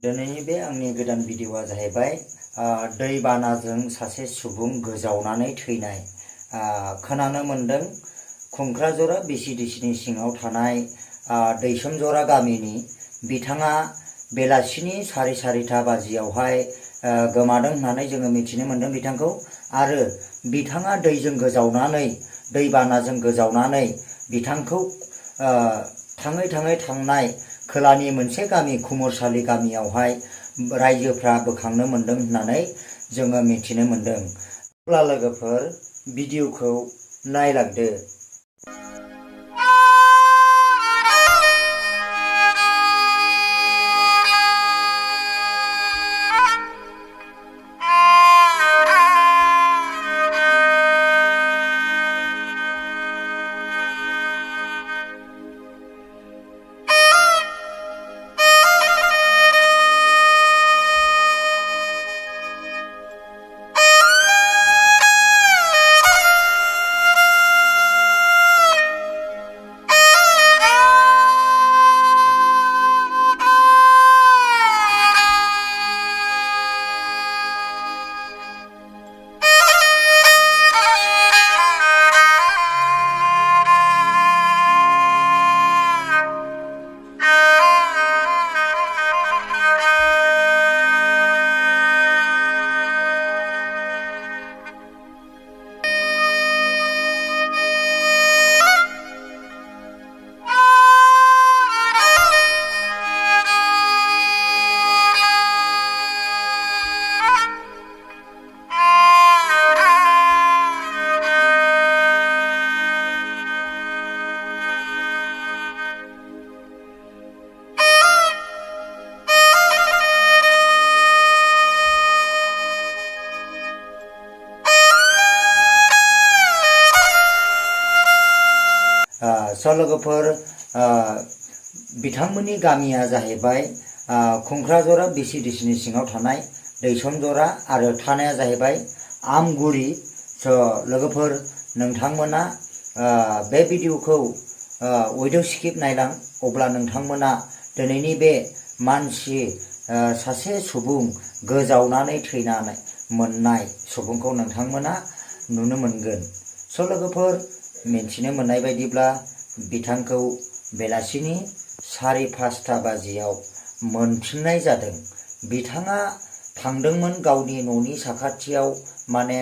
दिनैनि बे आंनि गोदान भिडिअआ जाहैबाय दैबानाजों सासे सुबुं गोजावनानै थैनाय। खोनानो मोन्दों खुंख्राजरा बिसिडिसिनि सिङाव थानाय दैसोमजरा गामिनि बिथाङा बेलासिनि सारिथा बाजियावहाय गोमादों होननानै जोङो मिथिनो मोन्दों बिथांखौ। आरो बिथाङा दैजों गोजावनानै दैबानाजों गोजावनानै बिथांखौ थाङै थांनाय खोलानि मोनसे गामि खुमुरसालि गामियावहाय रायजोफ्रा बोखांनो मोन्दों होननानै जोङो मिथिनो मोन्दों। अब्ला लोगोफोर भिडिअखौ नायलांदो। लोगोफोर बिथांमोननि गामिया जाहैबाय खुंख्राजरा बिसिडिसिनि सिङाव थानाय दैसोमजरा आरो थानाया जाहैबाय आमगुरि। लोगोफोर नोंथांमोना बे भिडिअखौ उइदाउट स्किप नायलां, अब्ला नोंथांमोना दिनैनि बे मानसि सासे सुबुं गोजावनानै थैनानै मोननाय सुबुंखौ नोंथांमोना नुनो मोनगोन। लोगोफोर मिथिनो मोननाय बायदिब्ला बिथांखौ बेलासिनि 5:30 बाजियाव मोनफिननाय जादों। बिथाङा थांदोंमोन गावनि न'नि साखाथियाव माने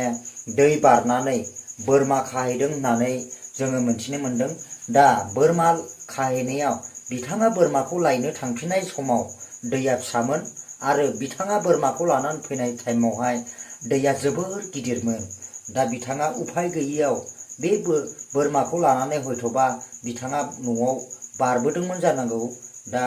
दै बारनानै बोरमा खाहैदों होननानै जोङो मिथिनो मोन्दों। दा बोरमा खाहैनायाव बिथाङा बोरमाखौ लायनो थांफिननाय समाव दैया फिसामोन आरो बिथाङा बोरमाखौ लानानै फैनाय टाइमावहाय दैया जोबोर गिदिरमोन। दा बिथाङा उफाय गैयियाव बे बोरमाखौ लानानै हयथ'बा बिथाङा न'आव बारबोदोंमोन जानांगौ। दा